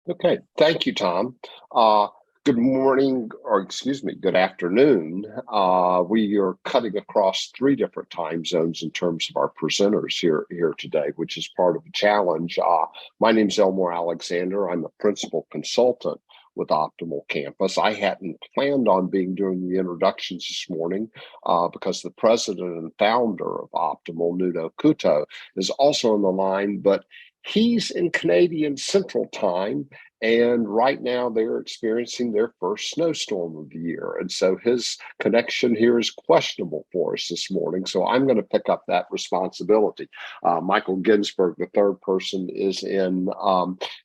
Okay, thank you, Tom. Good morning, or excuse me, good afternoon. We are cutting across three different time zones in terms of our presenters here today, which is part of the challenge. My name is Elmore Alexander. I'm a principal consultant with Optimal Campus. I hadn't planned on doing the introductions this morning because the president and founder of Optimal, Nuno Couto, is also on the line, but he's in Canadian Central Time, and right now they're experiencing their first snowstorm of the year. And so his connection here is questionable for us this morning. So I'm going to pick up that responsibility. Michael Ginzberg, the third person, is in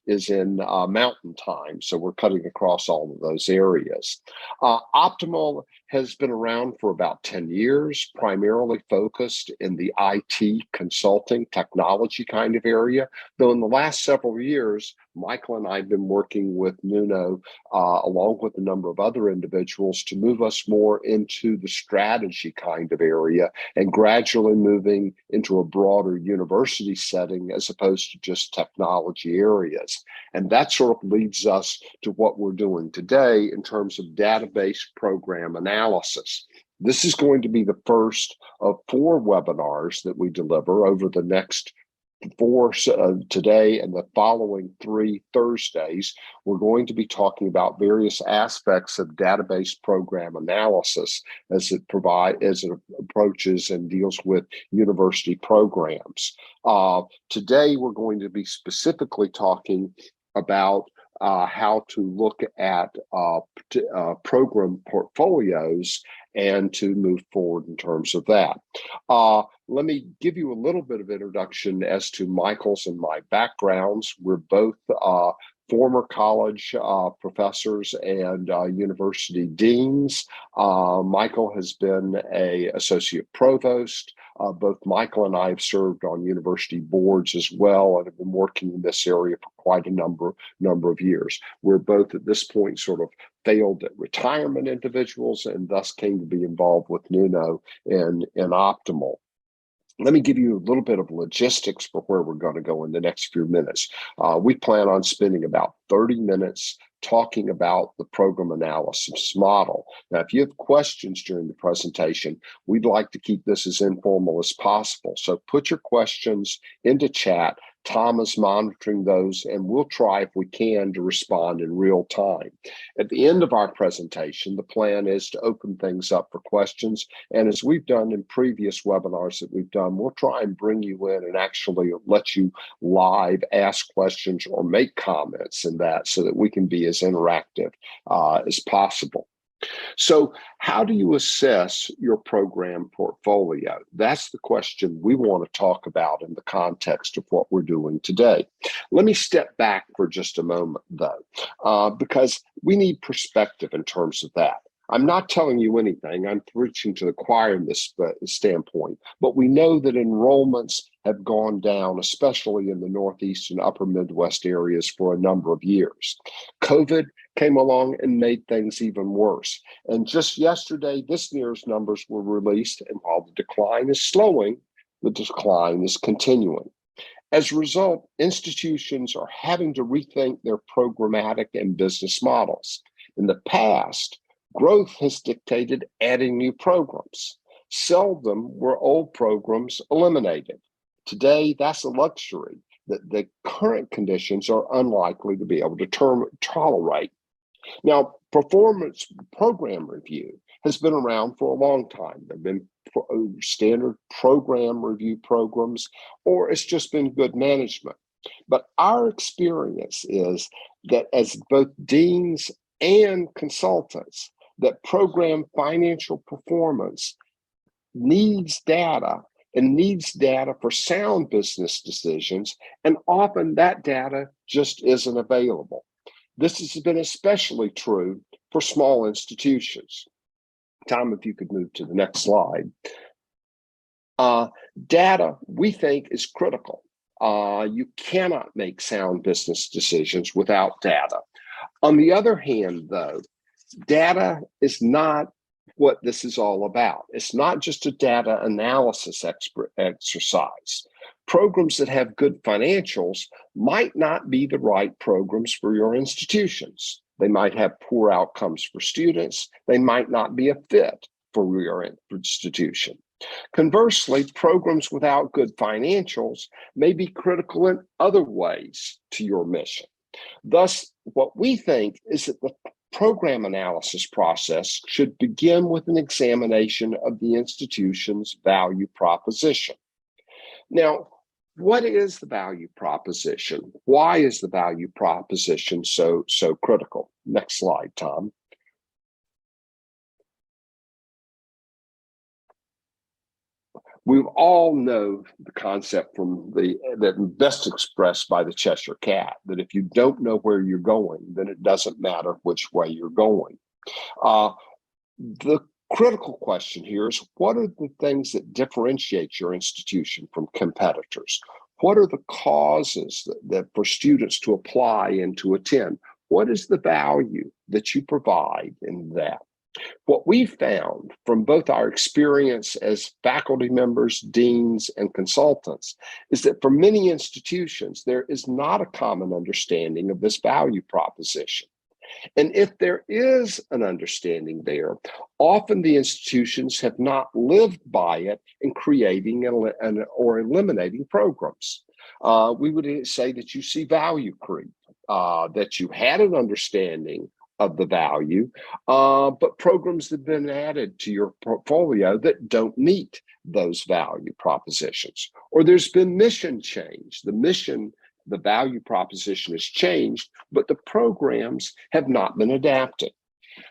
Mountain Time. So we're cutting across all of those areas. Optimal has been around for about 10 years, primarily focused in the IT consulting technology kind of area. Though in the last several years, Michael and I have been working with Nuno, along with a number of other individuals, to move us more into the strategy kind of area and gradually moving into a broader university setting as opposed to just technology areas. And that sort of leads us to what we're doing today in terms of database program analysis. This is going to be the first of 4 webinars that we deliver over the next 4 today and the following 3 Thursdays. We're going to be talking about various aspects of database program analysis as it approaches and deals with university programs. Today, we're going to be specifically talking about how to look at program portfolios and to move forward in terms of that. Let me give you a little bit of introduction as to Michael's and my backgrounds. We're both former college professors and university deans. Michael has been an associate provost. Both Michael and I have served on university boards as well and have been working in this area for quite a number of years. We're both at this point sort of failed at retirement individuals and thus came to be involved with Nuno in Optimal. Let me give you a little bit of logistics for where we're going to go in the next few minutes. We plan on spending about 30 minutes talking about the program analysis model. Now, if you have questions during the presentation, we'd like to keep this as informal as possible. So put your questions into chat. Tom is monitoring those, and we'll try, if we can, to respond in real time. At the end of our presentation, the plan is to open things up for questions. And as we've done in previous webinars that we've done, we'll try and bring you in and actually let you live ask questions or make comments in that so that we can be as interactive as possible. So how do you assess your program portfolio? That's the question we want to talk about in the context of what we're doing today. Let me step back for just a moment, though, because we need perspective in terms of that. I'm not telling you anything. I'm preaching to the choir in this standpoint, but we know that enrollments have gone down, especially in the Northeast and upper Midwest areas, for a number of years. COVID came along and made things even worse. And just yesterday, this year's numbers were released, and while the decline is slowing, the decline is continuing. As a result, institutions are having to rethink their programmatic and business models. In the past, growth has dictated adding new programs. Seldom were old programs eliminated. Today, that's a luxury that the current conditions are unlikely to be able to tolerate. Now, performance program review has been around for a long time. There have been standard program review programs, or it's just been good management. But our experience is that as both deans and consultants, that program financial performance needs data and needs data for sound business decisions, and often that data just isn't available. This has been especially true for small institutions. Tom, if you could move to the next slide. Data, we think, is critical. You cannot make sound business decisions without data. On the other hand, though, data is not what this is all about. It's not just a data analysis exercise. Programs that have good financials might not be the right programs for your institutions. They might have poor outcomes for students. They might not be a fit for your institution. Conversely, programs without good financials may be critical in other ways to your mission. Thus, what we think is that the program analysis process should begin with an examination of the institution's value proposition. Now, what is the value proposition? Why is the value proposition so critical? Next slide, Tom. We all know the concept from that best expressed by the Cheshire Cat, that if you don't know where you're going, then it doesn't matter which way you're going. The critical question here is, what are the things that differentiate your institution from competitors? What are the causes that for students to apply and to attend? What is the value that you provide in that? What we found from both our experience as faculty members, deans, and consultants is that for many institutions, there is not a common understanding of this value proposition. And if there is an understanding there, often the institutions have not lived by it in creating or eliminating programs. We would say that you see value creep, that you had an understanding of the value, but programs have been added to your portfolio that don't meet those value propositions. Or there's been mission change. The value proposition has changed, but the programs have not been adapted.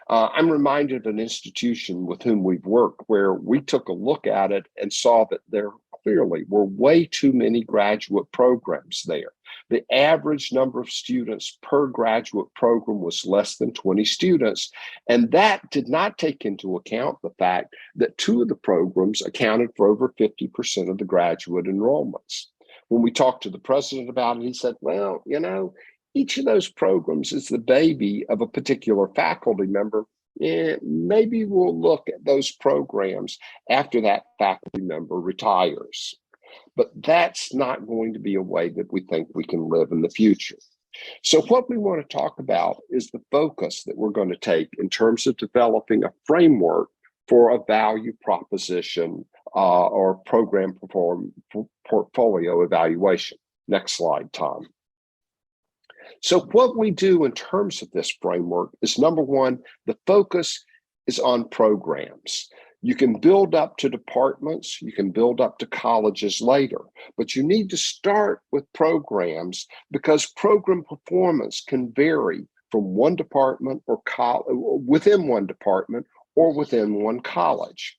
I'm reminded of an institution with whom we've worked where we took a look at it and saw that there clearly were way too many graduate programs there. The average number of students per graduate program was less than 20 students, and that did not take into account the fact that 2 of the programs accounted for over 50% of the graduate enrollments. When we talked to the president about it, he said, well, each of those programs is the baby of a particular faculty member. Maybe we'll look at those programs after that faculty member retires. But that's not going to be a way that we think we can live in the future. So what we want to talk about is the focus that we're going to take in terms of developing a framework for a value proposition or program portfolio evaluation. Next slide, Tom. So what we do in terms of this framework is, number one, the focus is on programs. You can build up to departments, you can build up to colleges later, but you need to start with programs because program performance can vary from one department or within one department or within one college.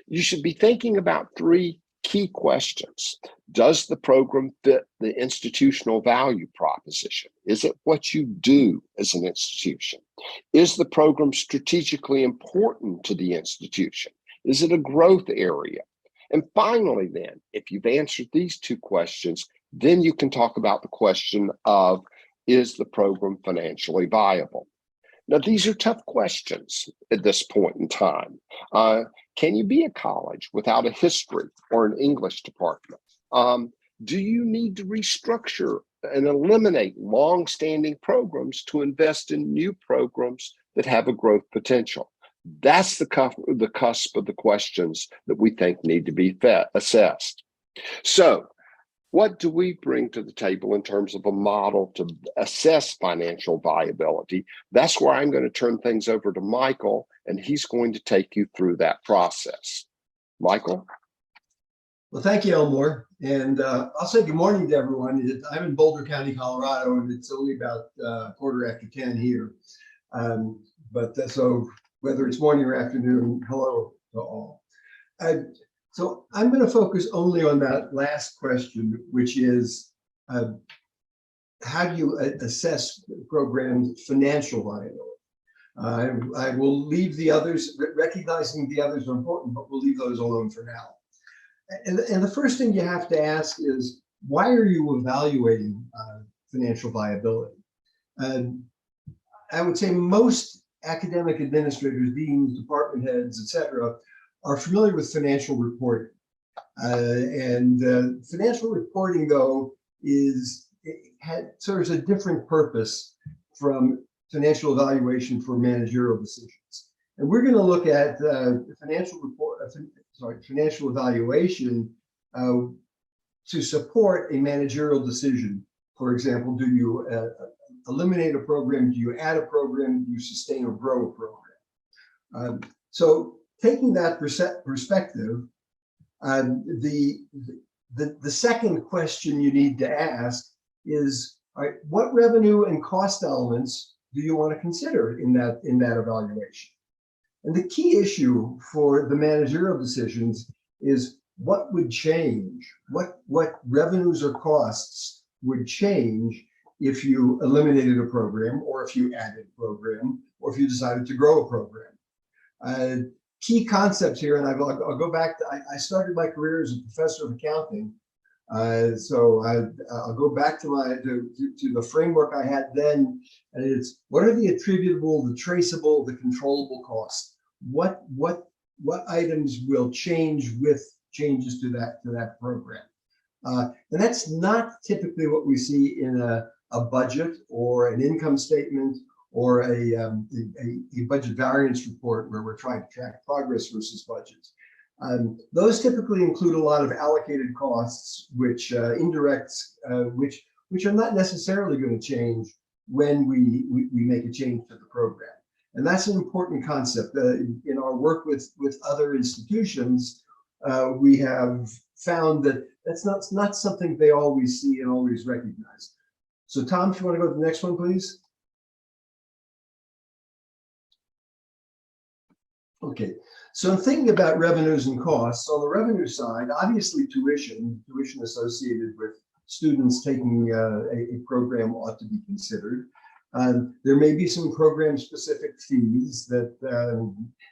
You should be thinking about 3 key questions. Does the program fit the institutional value proposition? Is it what you do as an institution? Is the program strategically important to the institution? Is it a growth area? And finally, then, if you've answered these 2 questions, then you can talk about the question of, is the program financially viable? Now, these are tough questions at this point in time. Can you be a college without a history or an English department? Do you need to restructure and eliminate long-standing programs to invest in new programs that have a growth potential? That's the cusp of the questions that we think need to be assessed. So, what do we bring to the table in terms of a model to assess financial viability? That's where I'm going to turn things over to Michael, and he's going to take you through that process. Michael? Well, thank you, Elmore. And I'll say good morning to everyone. I'm in Boulder County, Colorado, and it's only about 10:15 here. So whether it's morning or afternoon, hello to all. So I'm going to focus only on that last question, which is how do you assess programs' financial viability? I will leave the others, recognizing the others are important, but we'll leave those alone for now. And the first thing you have to ask is, why are you evaluating financial viability? I would say most academic administrators, deans, department heads, et cetera, are familiar with financial reporting. Financial reporting, though, serves a different purpose from financial evaluation for managerial decisions. And we're going to look at financial evaluation to support a managerial decision. For example, do you eliminate a program? Do you add a program? Do you sustain or grow a program? So taking that perspective, the second question you need to ask is, all right, what revenue and cost elements do you want to consider in that evaluation? And the key issue for the managerial decisions is what would change, what revenues or costs would change if you eliminated a program, or if you added a program, or if you decided to grow a program. Key concepts here, and I'll go back to, I started my career as a professor of accounting. So I'll go back to the framework I had then, and it's, what are the attributable, the traceable, the controllable costs? What items will change with changes to that program? And that's not typically what we see in a budget or an income statement or a budget variance report where we're trying to track progress versus budgets. Those typically include a lot of allocated costs, which indirects, which are not necessarily going to change when we make a change to the program. And that's an important concept. In our work with other institutions, we have found that that's not something they always see and always recognize. So Tom, if you want to go to the next one, please. Okay, so I'm thinking about revenues and costs. On the revenue side, obviously tuition associated with students taking a program ought to be considered. There may be some program-specific fees that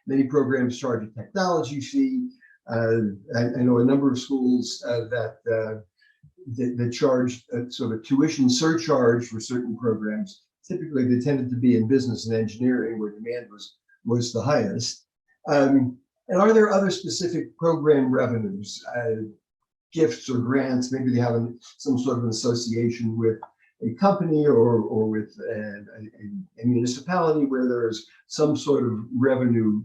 many programs charge a technology fee. I know a number of schools that charge a sort of tuition surcharge for certain programs. Typically, they tended to be in business and engineering, where demand was the highest. And are there other specific program revenues, gifts or grants? Maybe they have some sort of an association with a company or with a municipality where there's some sort of revenue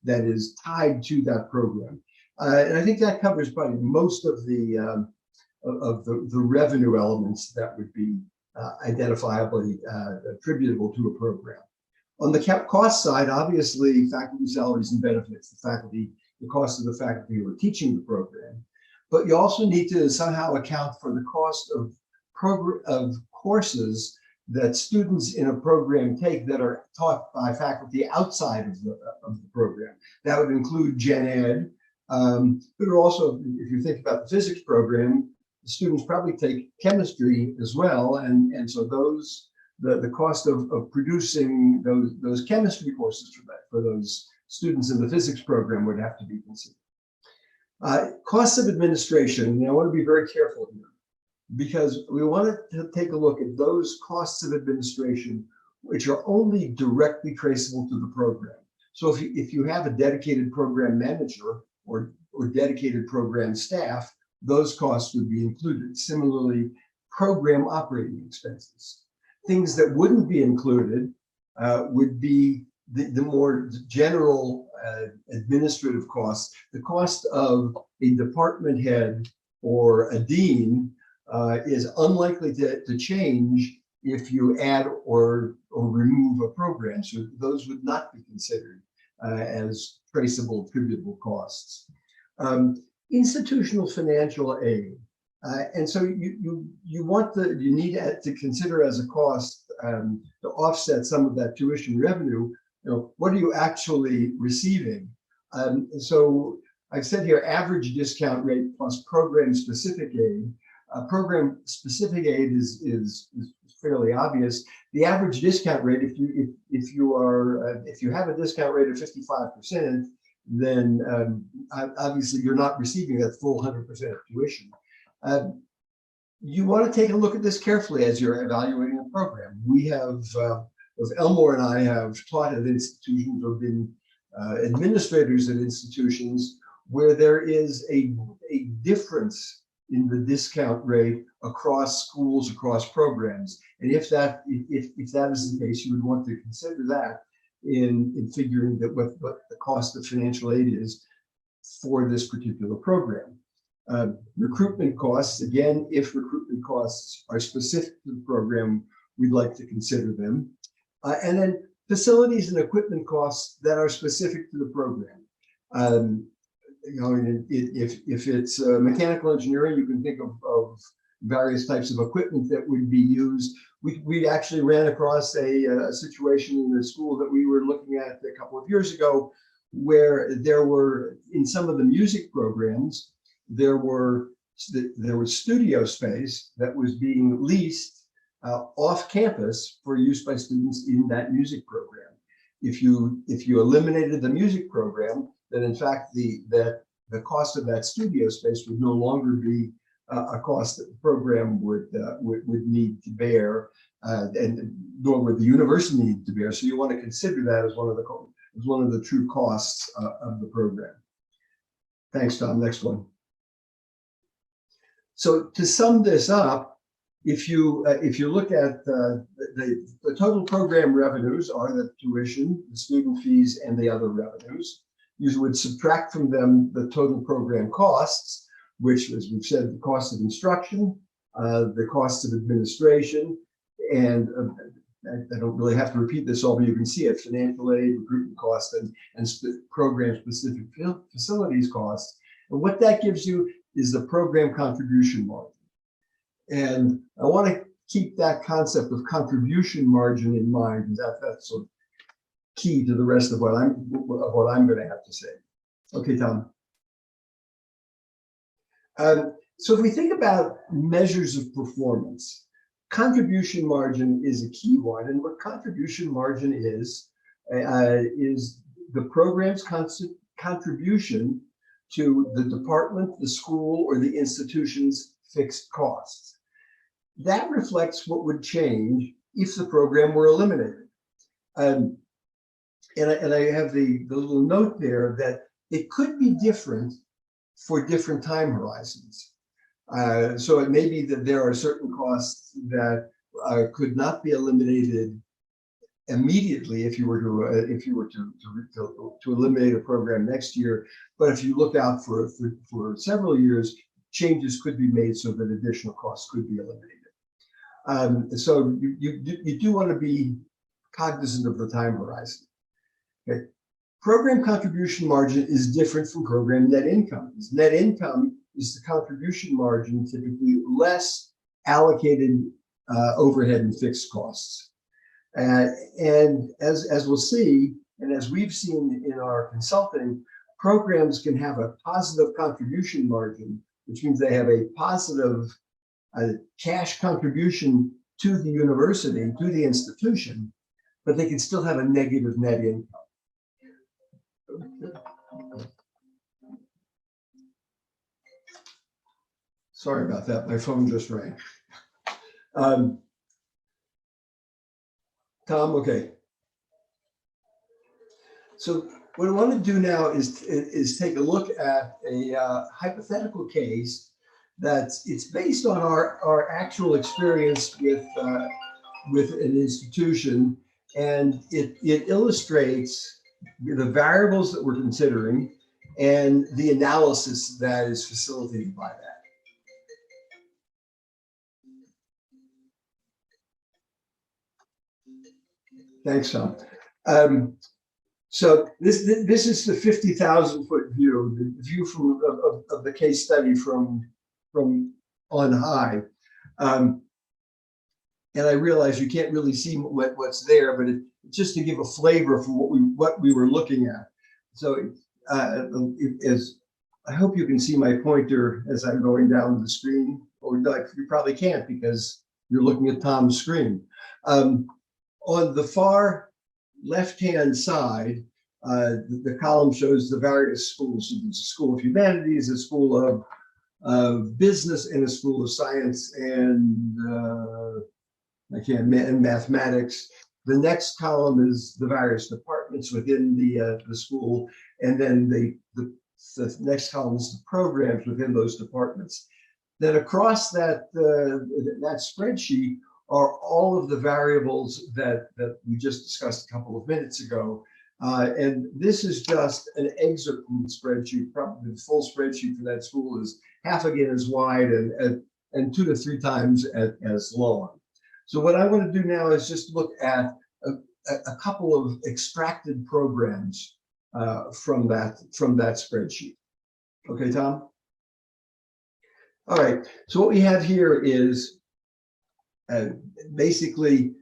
that is tied to that program. And I think that covers probably most of the revenue elements that would be identifiably attributable to a program. On the cost side, obviously, faculty salaries and benefits, the cost of the faculty who are teaching the program. But you also need to somehow account for the cost of courses that students in a program take that are taught by faculty outside of the program. That would include gen ed, but also, if you think about the physics program, the students probably take chemistry as well, and so the cost of producing those chemistry courses for those students in the physics program would have to be considered. Costs of administration, and I want to be very careful here, because we want to take a look at those costs of administration which are only directly traceable to the program. So if you have a dedicated program manager or dedicated program staff, those costs would be included. Similarly, program operating expenses. Things that wouldn't be included would be the more general administrative costs. The cost of a department head or a dean is unlikely to change if you add or remove a program. So those would not be considered as traceable, attributable costs. Institutional financial aid. And so you need to consider as a cost to offset some of that tuition revenue. What are you actually receiving? So I've said here average discount rate plus program specific aid. Program specific aid is fairly obvious. The average discount rate, if you have a discount rate of 55%, then obviously you're not receiving that full 100% of tuition. You want to take a look at this carefully as you're evaluating a program. We have, both Elmore and I have taught at institutions or been administrators at institutions where there is a difference in the discount rate across schools, across programs. And if that is the case, you would want to consider that in figuring that what the cost of financial aid is for this particular program. Recruitment costs, again, if recruitment costs are specific to the program, we'd like to consider them. And then facilities and equipment costs that are specific to the program. You know, if it's mechanical engineering, you can think of various types of equipment that would be used. We actually ran across a situation in the school that we were looking at a couple of years ago, where there were, in some of the music programs, there was studio space that was being leased off campus for use by students in that music program. If you eliminated the music program, then in fact the cost of that studio space would no longer be a cost that the program would need to bear, and nor would the university need to bear. So you want to consider that as one of the true costs of the program. Thanks, Tom. Next one. So to sum this up, if you look at the total program revenues are the tuition, the student fees, and the other revenues. You would subtract from them the total program costs, which, as we've said, the cost of instruction, the cost of administration, and I don't really have to repeat this all, but you can see it: financial aid, recruitment costs, and program-specific facilities costs. And what that gives you is the program contribution margin. And I want to keep that concept of contribution margin in mind, because that's sort of key to the rest of what I'm going to have to say. Okay, Tom. So if we think about measures of performance, contribution margin is a key one. And what contribution margin is the program's contribution to the department, the school, or the institution's fixed costs. That reflects what would change if the program were eliminated. And I have the little note there that it could be different for different time horizons. So it may be that there are certain costs that could not be eliminated immediately if you were to eliminate a program next year. But if you look out for several years, changes could be made so that additional costs could be eliminated. So you do want to be cognizant of the time horizon. Okay. Program contribution margin is different from program net income. Net income is the contribution margin, typically less allocated overhead and fixed costs. And as we'll see, and as we've seen in our consulting, programs can have a positive contribution margin, which means they have a positive cash contribution to the university, to the institution, but they can still have a negative net income. Sorry about that, my phone just rang. Tom, okay. So what I want to do now is take a look at a hypothetical case it's based on our actual experience with an institution, and it illustrates the variables that we're considering and the analysis that is facilitated by that. Thanks, Tom. So this is the 50,000-foot view, the view of the case study from on high. And I realize you can't really see what's there, but it's just to give a flavor for what we were looking at. So as I hope you can see my pointer as I'm going down the screen, or you probably can't because you're looking at Tom's screen. On the far left-hand side, the column shows the various schools. So there's a School of Humanities, a School of Business, and a School of Science and and Mathematics. The next column is the various departments within the school, and then the the next column is the programs within those departments. Then across that spreadsheet are all of the variables that we just discussed a couple of minutes ago. And this is just an excerpt from the spreadsheet. Probably the full spreadsheet for that school is half again as wide and 2 to 3 times as long. So what I want to do now is just look at a couple of extracted programs from that spreadsheet. Okay, Tom? All right, so what we have here is basically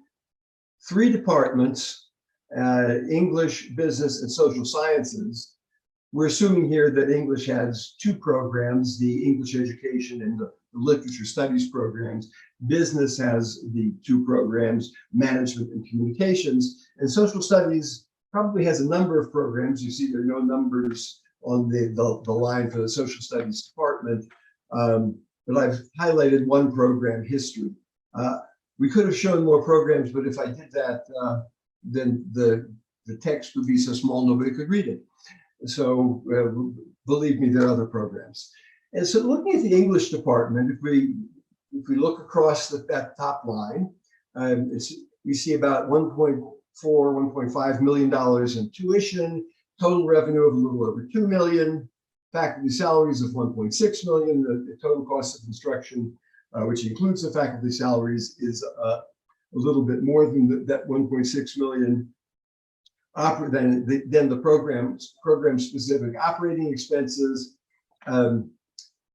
3 departments, English, business, and social sciences. We're assuming here that English has 2 programs, the English education and the literature studies programs. Business has the 2 programs, management and communications, and social studies probably has a number of programs. You see there are no numbers on the line for the social studies department, but I've highlighted 1 program, history. We could have shown more programs, but if I did that, then the text would be so small nobody could read it. So believe me, there are other programs. And so looking at the English department, if we look across that top line, we see about $1.5 million in tuition, total revenue of a little over $2 million, faculty salaries of $1.6 million, the total cost of instruction, which includes the faculty salaries, is a little bit more than that $1.6 million. Then the program specific operating expenses.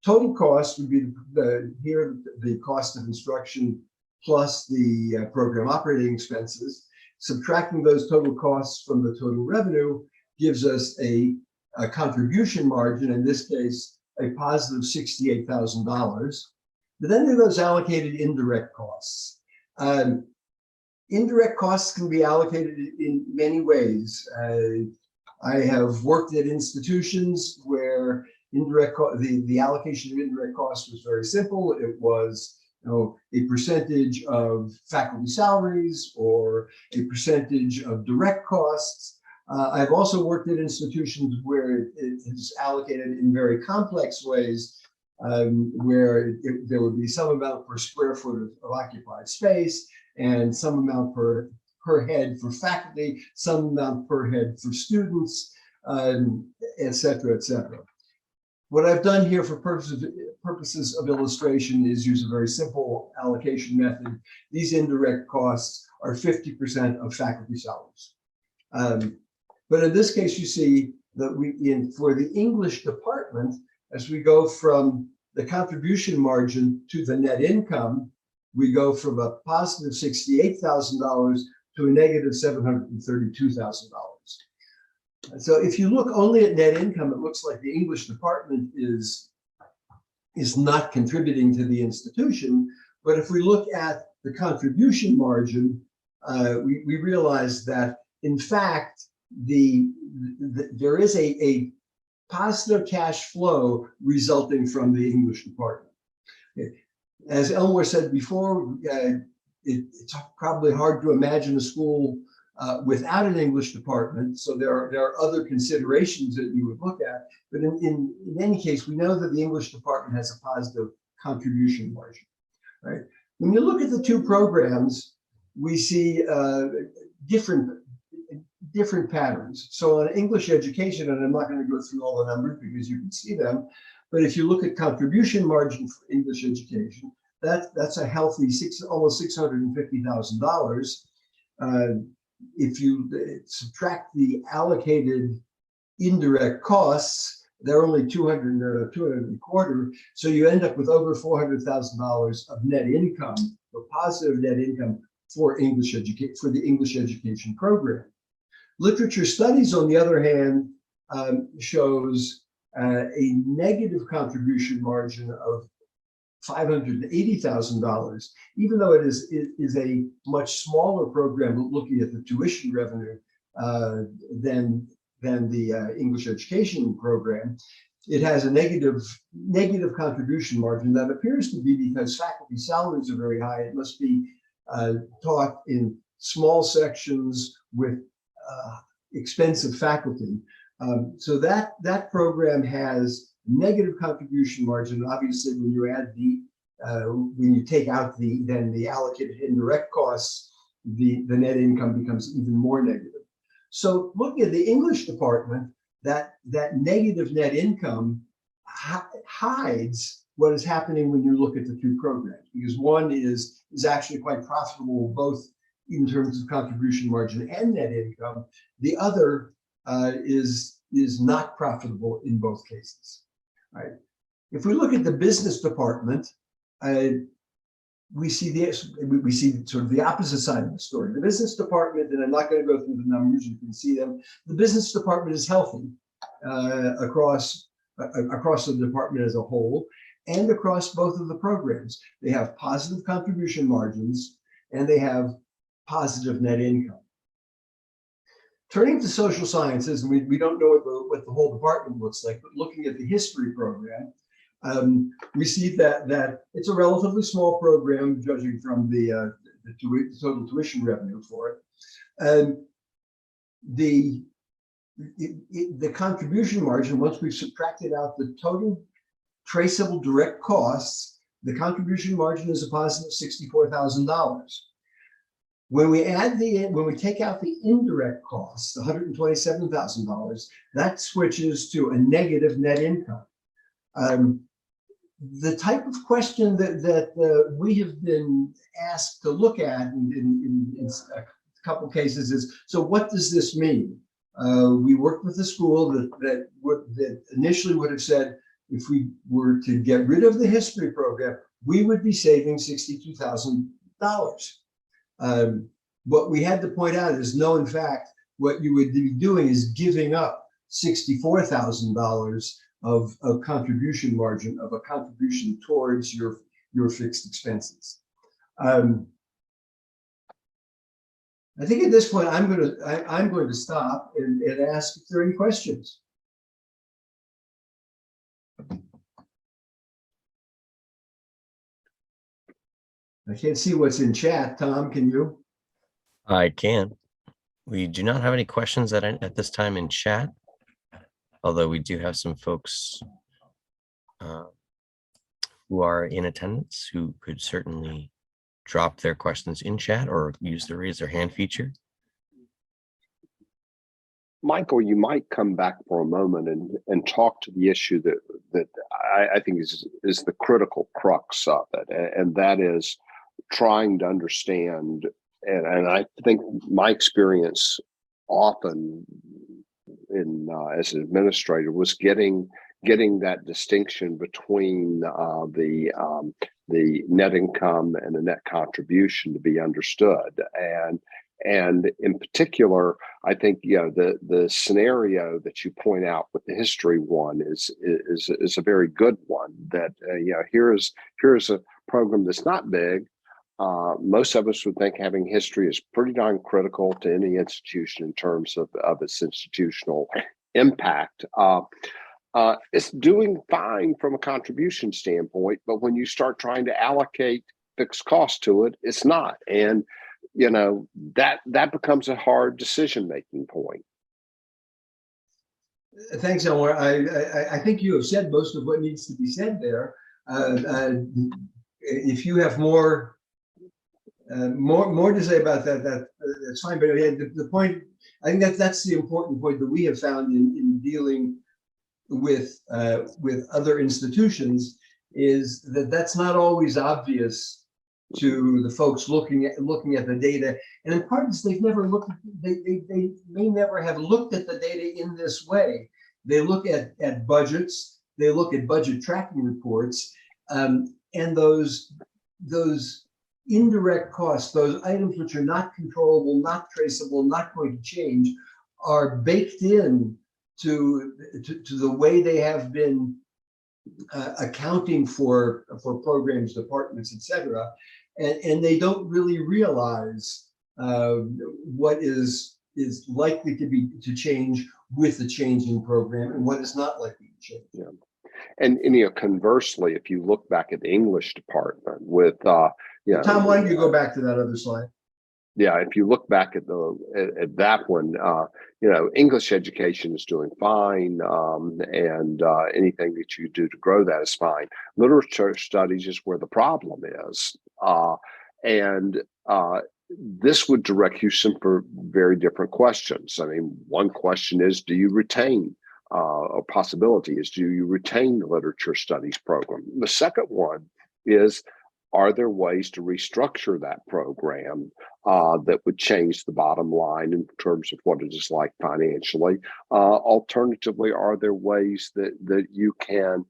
Total cost would be the cost of instruction plus the program operating expenses. Subtracting those total costs from the total revenue gives us a contribution margin, in this case, a positive $68,000. But then there are those allocated indirect costs. Indirect costs can be allocated in many ways. I have worked at institutions where the allocation of indirect costs was very simple. It was a percentage of faculty salaries or a percentage of direct costs. I've also worked at institutions where it is allocated in very complex ways, where there would be some amount per square foot of occupied space and some amount per head for faculty, some amount per head for students, et cetera, et cetera. What I've done here for purposes of illustration is use a very simple allocation method. These indirect costs are 50% of faculty salaries. But in this case, you see that for the English department, as we go from the contribution margin to the net income, we go from a positive $68,000 to a negative $732,000. So if you look only at net income, it looks like the English department is not contributing to the institution. But if we look at the contribution margin, we realize that, in fact, there is a positive cash flow resulting from the English department. As Elmore said before, it's probably hard to imagine a school without an English department. So there are other considerations that you would look at. But in any case, we know that the English department has a positive contribution margin, right? When you look at the 2 programs, we see different patterns. So on English education, and I'm not going to go through all the numbers because you can see them, but if you look at contribution margin for English education, that's a healthy almost $650,000. If you subtract the allocated indirect costs, they're only 200 and a quarter. So you end up with over $400,000 of net income, or positive net income for the English education program. Literature studies, on the other hand, shows a negative contribution margin of $580,000, even though it is a much smaller program looking at the tuition revenue than the English education program. It has a negative contribution margin. That appears to be because faculty salaries are very high. It must be taught in small sections with expensive faculty. So that program has negative contribution margin. Obviously, when you add when you take out the allocated indirect costs, the net income becomes even more negative. So looking at the English department, that negative net income hides what is happening when you look at the two programs, because one is actually quite profitable both in terms of contribution margin and net income. The other is not profitable in both cases. Right? If we look at the business department, we see sort of the opposite side of the story. The business department, and I'm not going to go through the numbers, you can see them. The business department is healthy across the department as a whole and across both of the programs. They have positive contribution margins and they have positive net income. Turning to social sciences, and we don't know what the whole department looks like, but looking at the history program, we see that it's a relatively small program, judging from the total tuition revenue for it. And the contribution margin, once we've subtracted out the total traceable direct costs, the contribution margin is a positive $64,000. When we take out the indirect costs, $127,000, that switches to a negative net income. The type of question that we have been asked to look at in a couple cases is, so what does this mean? We worked with a school that initially would have said, if we were to get rid of the history program, we would be saving $62,000. What we had to point out is, no, in fact, what you would be doing is giving up $64,000 of contribution margin, of a contribution towards your fixed expenses. I think at this point I'm going to stop and ask if there are any questions. I can't see what's in chat. Tom, can you? I can. We do not have any questions at this time in chat, although we do have some folks who are in attendance who could certainly drop their questions in chat or use the raise their hand feature. Michael, you might come back for a moment and talk to the issue that I think is the critical crux of it, and that is trying to understand, and I think my experience often as an administrator was getting that distinction between the net income and the net contribution to be understood. And in particular, I think the scenario that you point out with the history one is a very good one. That here's a program that's not big. Most of us would think having history is pretty darn critical to any institution in terms of its institutional impact. It's doing fine from a contribution standpoint, but when you start trying to allocate fixed costs to it, it's not. And that becomes a hard decision-making point. Thanks, Elmore. I think you have said most of what needs to be said there. If you have more to say about that's fine. But the point, I think that's the important point that we have found in dealing with other institutions, is that that's not always obvious to the folks looking at the data. And in part, they've never looked. They may never have looked at the data in this way. They look at budgets. They look at budget tracking reports, and those indirect costs, those items which are not controllable, not traceable, not going to change, are baked in to the way they have been accounting for programs, departments, etc. And they don't really realize what is likely to change with the changing program and what is not likely to change. Yeah. And conversely, if you look back at the English department with Tom, why don't you go back to that other slide? Yeah, if you look back at that one, English education is doing fine, and anything that you do to grow that is fine. Literature studies is where the problem is, and this would direct you some for very different questions. I mean, one question is, do you retain? A possibility is, do you retain the literature studies program? The second one is, are there ways to restructure that program that would change the bottom line in terms of what it is like financially? Alternatively, are there ways that you can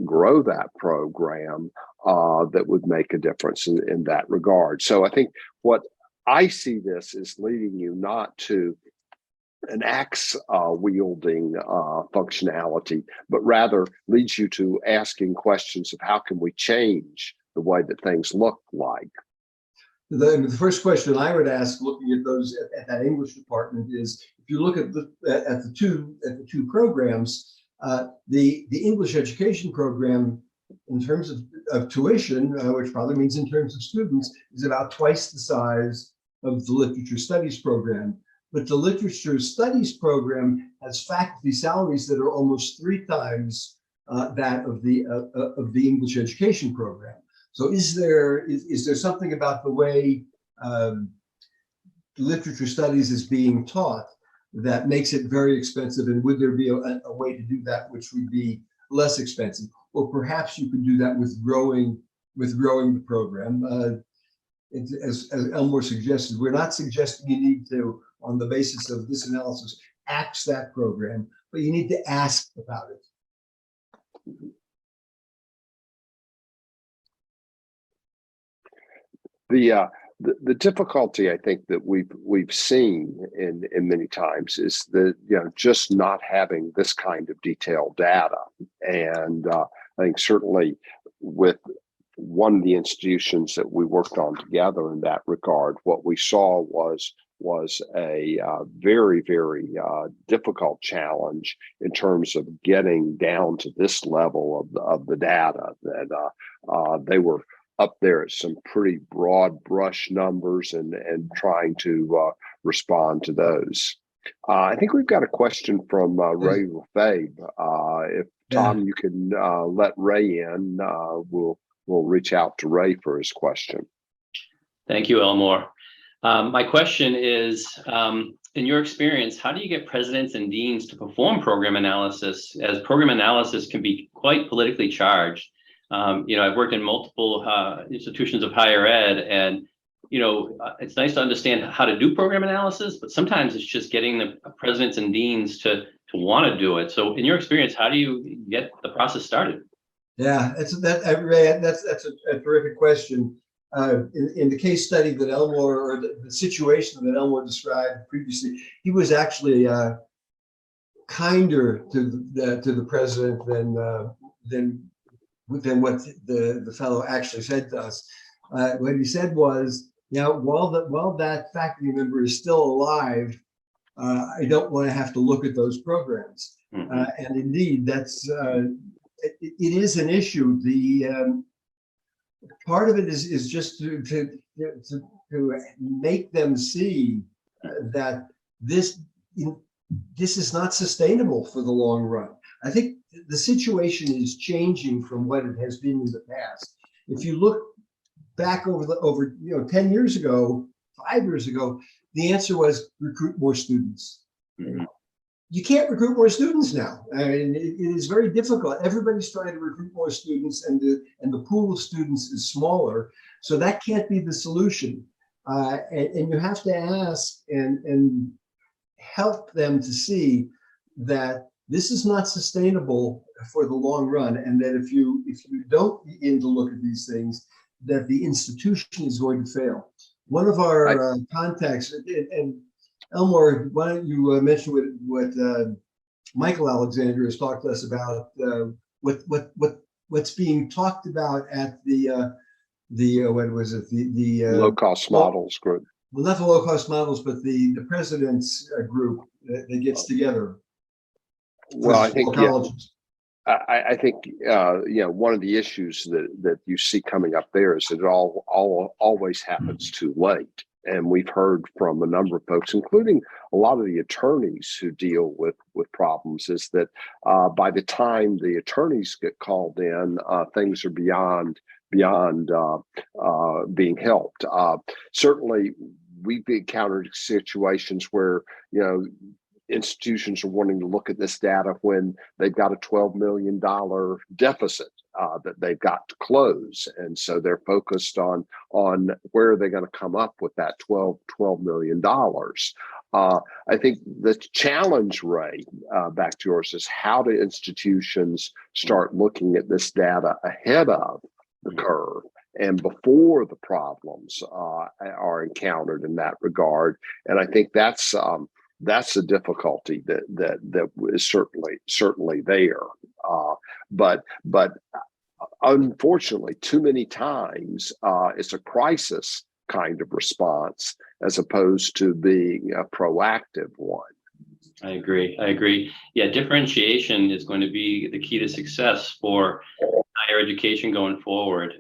grow that program that would make a difference in that regard? So I think what I see this is leading you not to an axe wielding functionality, but rather leads you to asking questions of how can we change the way that things look like. The first question I would ask, looking at those at that English department, is if you look at the two programs, the English education program, in terms of tuition, which probably means in terms of students, is about twice the size of the literature studies program. But the literature studies program has faculty salaries that are almost 3 times that of the English education program. So is there something about the way literature studies is being taught that makes it very expensive? And would there be a way to do that which would be less expensive? Or perhaps you could do that with growing the program. As Elmore suggested, we're not suggesting you need to, on the basis of this analysis, axe that program, but you need to ask about it. The difficulty I think that we've seen in many times is that just not having this kind of detailed data, and I think certainly with one of the institutions that we worked on together in that regard, what we saw was a very, very difficult challenge in terms of getting down to this level of the data. That they were up there at some pretty broad brush numbers and trying to respond to those. I think we've got a question from Ray Lefebvre. If Tom, you can let Ray in, we'll reach out to Ray for his question. Thank you, Elmore. My question is, in your experience, how do you get presidents and deans to perform program analysis, as program analysis can be quite politically charged? I've worked in multiple institutions of higher ed, and it's nice to understand how to do program analysis, but sometimes it's just getting the presidents and deans to want to do it. So in your experience, how do you get the process started? Yeah, that's a terrific question. In the case study that Elmore, or the situation that Elmore described previously, he was actually kinder to the president than what the fellow actually said to us. What he said was, while that faculty member is still alive, I don't want to have to look at those programs. Mm-hmm. And indeed, that's it is an issue. The part of it is just to make them see that this is not sustainable for the long run. I think the situation is changing from what it has been in the past. If you look back over 10 years ago, 5 years ago, the answer was recruit more students. Mm-hmm. You can't recruit more students now. I mean, it is very difficult. Everybody's trying to recruit more students, and the pool of students is smaller. So that can't be the solution. And you have to ask and help them to see that this is not sustainable for the long run, and that if you don't begin to look at these things, that the institution is going to fail. One of our contacts, and Elmore, why don't you mention what Michael Alexander has talked to us about, what's being talked about at the what was it, the low cost models group? Well, not the low cost models, but the president's group that gets together. Well, I think I think one of the issues that you see coming up there is that it always happens too late. And we've heard from a number of folks, including a lot of the attorneys who deal with problems, is that by the time the attorneys get called in, things are beyond being helped. Certainly, we've encountered situations where, institutions are wanting to look at this data when they've got a $12 million deficit that they've got to close. And so they're focused on where are they going to come up with that $12 million. I think the challenge, Ray, back to yours, is how do institutions start looking at this data ahead of the curve and before the problems are encountered in that regard. And I think that's a difficulty that is certainly there. But unfortunately, too many times it's a crisis kind of response as opposed to being a proactive one. I agree. Yeah, differentiation is going to be the key to success for higher education going forward.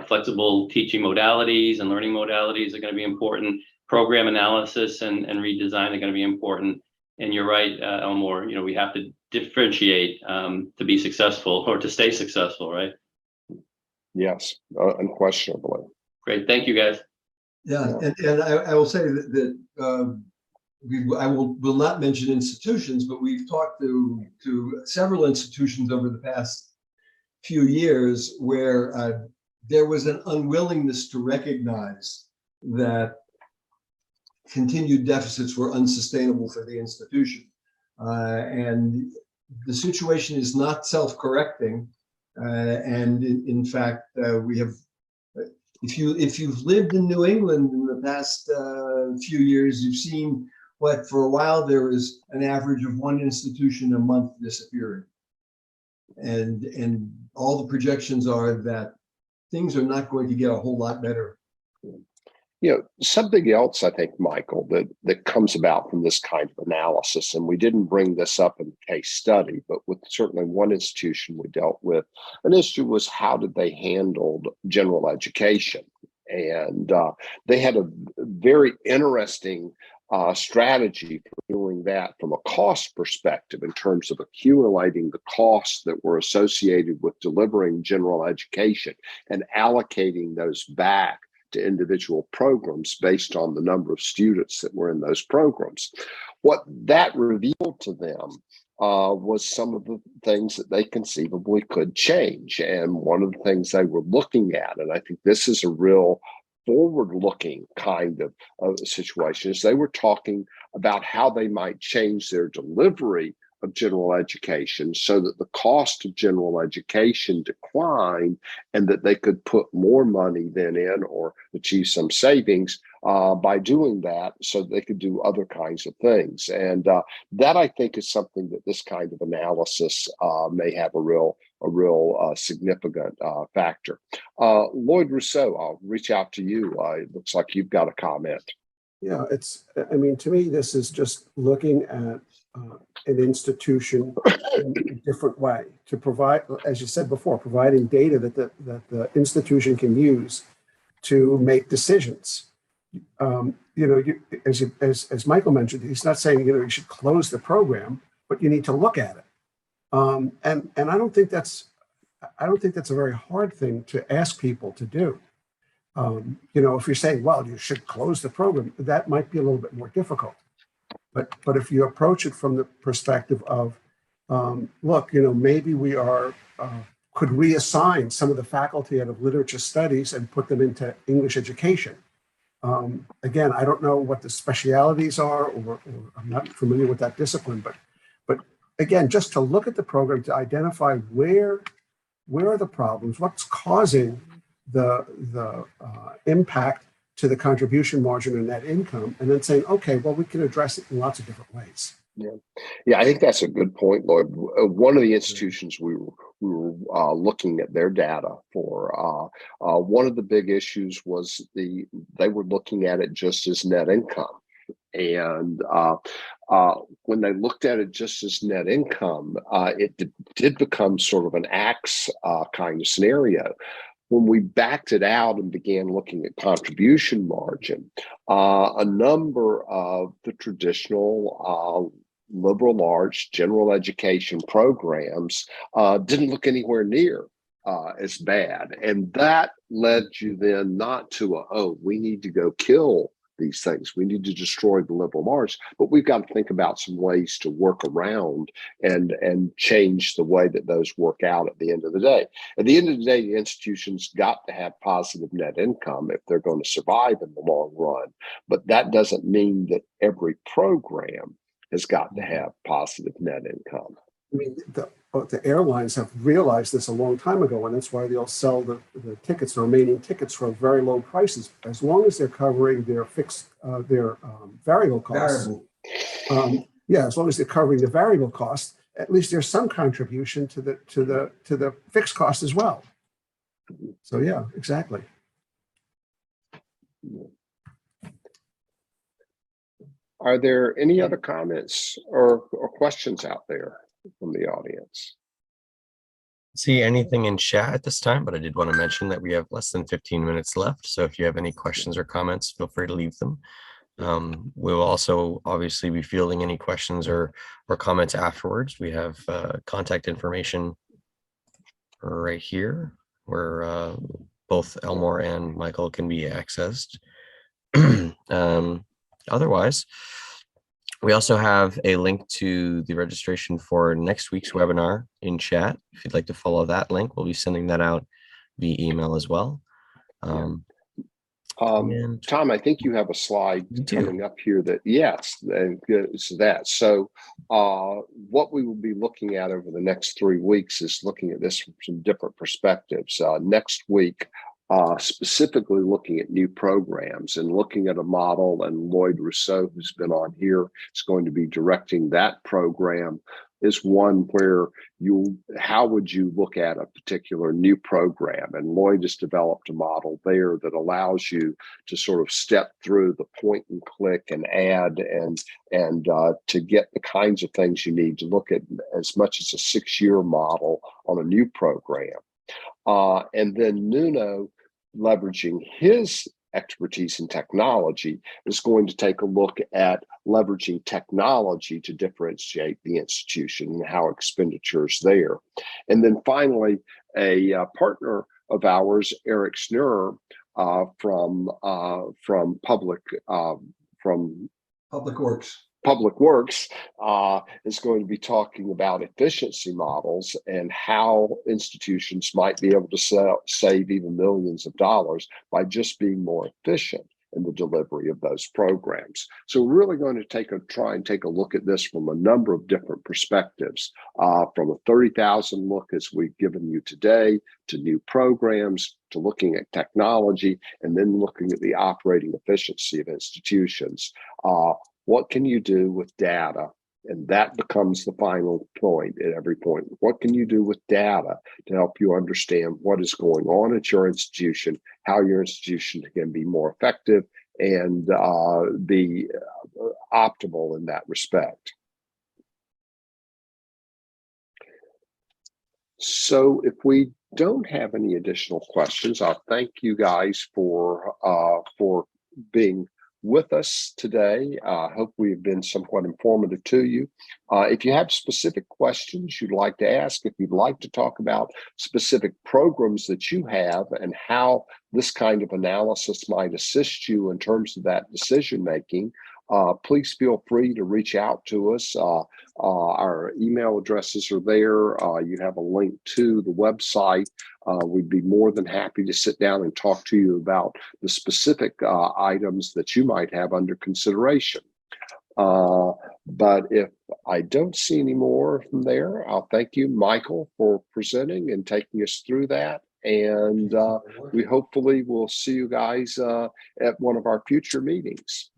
Flexible teaching modalities and learning modalities are going to be important. Program analysis and redesign are going to be important. And you're right, Elmore, we have to differentiate to be successful or to stay successful, right? Yes, unquestionably. Great. Thank you, guys. Yeah, and I will say that I will not mention institutions, but we've talked to several institutions over the past few years where there was an unwillingness to recognize that continued deficits were unsustainable for the institution. And the situation is not self-correcting. And in fact, we have, if you've lived in New England in the past few years, you've seen what for a while there was an average of one institution a month disappearing. And all the projections are that things are not going to get a whole lot better. Something else, I think, Michael, that comes about from this kind of analysis, and we didn't bring this up in the case study, but with certainly one institution we dealt with, an issue was how did they handle general education? And they had a very interesting strategy for doing that from a cost perspective in terms of accumulating the costs that were associated with delivering general education and allocating those back to individual programs based on the number of students that were in those programs. What that revealed to them was some of the things that they conceivably could change. And one of the things they were looking at, and I think this is a real forward-looking kind of situation, is they were talking about how they might change their delivery of general education so that the cost of general education declined and that they could put more money then in or achieve some savings by doing that so they could do other kinds of things. And that, I think, is something that this kind of analysis may have a real significant factor. Lloyd Rousseau, I'll reach out to you. It looks like you've got a comment. Yeah, to me, this is just looking at an institution in a different way to provide, as you said before, providing data that the institution can use to make decisions. As Michael mentioned, he's not saying you should close the program, but you need to look at it. And I don't think that's a very hard thing to ask people to do. If you're saying, well, you should close the program, that might be a little bit more difficult. But if you approach it from the perspective of, look, maybe we could reassign some of the faculty out of literature studies and put them into English education. Again, I don't know what the specialities are, or I'm not familiar with that discipline, but again, just to look at the program to identify where are the problems, what's causing the impact to the contribution margin and net income, and then saying, okay, well, we can address it in lots of different ways. Yeah, I think that's a good point, Lloyd. One of the institutions we were looking at their data for, one of the big issues was they were looking at it just as net income. And when they looked at it just as net income, it did become sort of an axe kind of scenario. when we backed it out and began looking at contribution margin, a number of the traditional liberal arts general education programs didn't look anywhere near as bad. And that led you then not to, we need to go kill these things. We need to destroy the liberal arts, but we've got to think about some ways to work around and change the way that those work out at the end of the day. At the end of the day, the institution's got to have positive net income if they're going to survive in the long run. But that doesn't mean that every program has got to have positive net income. I mean, the airlines have realized this a long time ago, and that's why they'll sell the tickets, the remaining tickets, for very low prices, as long as they're covering their fixed, variable costs. Yeah, as long as they're covering the variable costs, at least there's some contribution to the fixed cost as well. So yeah, exactly. Are there any other comments or questions out there from the audience? See anything in chat at this time, but I did want to mention that we have less than 15 minutes left. So if you have any questions or comments, feel free to leave them. We'll also obviously be fielding any questions or comments afterwards. We have contact information right here where both Elmore and Michael can be accessed. Otherwise, we also have a link to the registration for next week's webinar in chat. If you'd like to follow that link, we'll be sending that out via email as well. Tom, I think you have a slide coming up here that, yes, and it's that. So what we will be looking at over the next 3 weeks is looking at this from some different perspectives. Next week, specifically looking at new programs and looking at a model, and Lloyd Rousseau, who's been on here, is going to be directing that program, is one where how would you look at a particular new program? And Lloyd has developed a model there that allows you to sort of step through the point and click and add and to get the kinds of things you need to look at as much as a 6-year model on a new program. And then Nuno, leveraging his expertise in technology, is going to take a look at leveraging technology to differentiate the institution and how expenditures there. And then finally, a partner of ours, Eric Schnurr, from Public Works, is going to be talking about efficiency models and how institutions might be able to save even millions of dollars by just being more efficient in the delivery of those programs. So we're really going to try and take a look at this from a number of different perspectives, from a 30,000 look as we've given you today, to new programs, to looking at technology, and then looking at the operating efficiency of institutions. What can you do with data? And that becomes the final point at every point. What can you do with data to help you understand what is going on at your institution, how your institution can be more effective and be optimal in that respect? So if we don't have any additional questions, I'll thank you guys for being with us today. Hope we've been somewhat informative to you. If you have specific questions you'd like to ask, if you'd like to talk about specific programs that you have and how this kind of analysis might assist you in terms of that decision making, please feel free to reach out to us. Our email addresses are there. You have a link to the website. We'd be more than happy to sit down and talk to you about the specific items that you might have under consideration. But if I don't see any more from there, I'll thank you, Michael, for presenting and taking us through that. And we hopefully will see you guys at one of our future meetings.